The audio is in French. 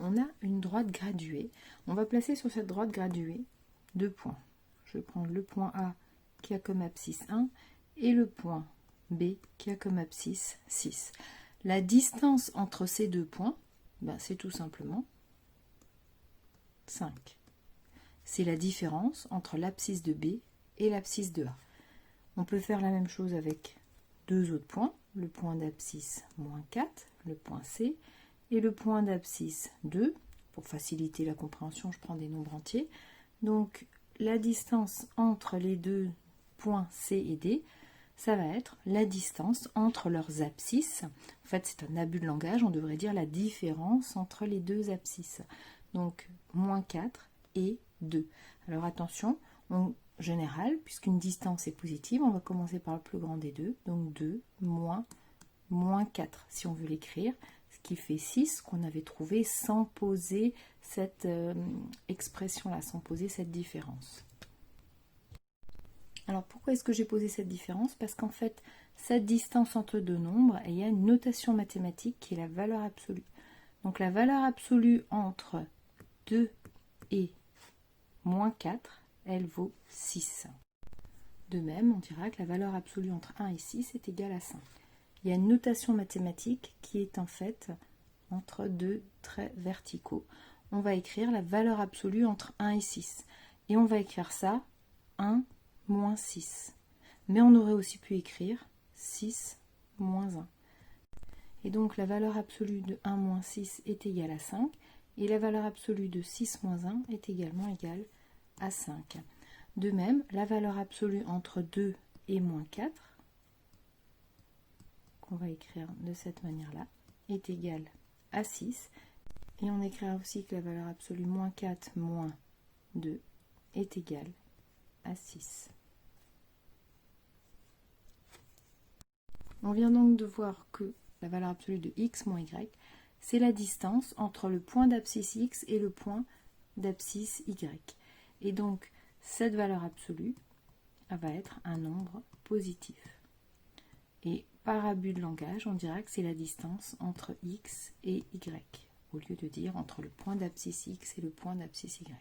on a une droite graduée. On va placer sur cette droite graduée 2 points. Je vais prendre le point A qui a comme abscisse 1 et le point B qui a comme abscisse 6. La distance entre ces 2 points, c'est tout simplement 5. C'est la différence entre l'abscisse de B et l'abscisse de A. On peut faire la même chose avec 2 autres points, le point d'abscisse moins 4, le point C, et le point d'abscisse 2. Pour faciliter la compréhension, je prends des nombres entiers. Donc, la distance entre les deux points C et D, ça va être la distance entre leurs abscisses. En fait, c'est un abus de langage, on devrait dire la différence entre les deux abscisses. Donc, moins 4 et 2. Alors, attention, en général, puisqu'une distance est positive, on va commencer par le plus grand des deux. Donc, 2 moins 4, si on veut l'écrire, ce qui fait 6 qu'on avait trouvé sans poser cette expression-là, sans poser cette différence. Alors pourquoi est-ce que j'ai posé cette différence? Parce qu'en fait, cette distance entre deux nombres, il y a une notation mathématique qui est la valeur absolue. Donc la valeur absolue entre 2 et moins 4, elle vaut 6. De même, on dira que la valeur absolue entre 1 et 6 est égale à 5. Il y a une notation mathématique qui est en fait entre deux traits verticaux. On va écrire la valeur absolue entre 1 et 6. Et on va écrire ça 1 moins 6. Mais on aurait aussi pu écrire 6 moins 1. Et donc la valeur absolue de 1 moins 6 est égale à 5. Et la valeur absolue de 6 moins 1 est également égale à 5. De même, la valeur absolue entre 2 et moins 4, qu'on va écrire de cette manière-là, est égale à 6. Et on écrira aussi que la valeur absolue moins 4 moins 2 est égale à 6. On vient donc de voir que la valeur absolue de x moins y, c'est la distance entre le point d'abscisse x et le point d'abscisse y. Et donc, cette valeur absolue, elle va être un nombre positif. Et par abus de langage, on dira que c'est la distance entre x et y, au lieu de dire entre le point d'abscisse x et le point d'abscisse y.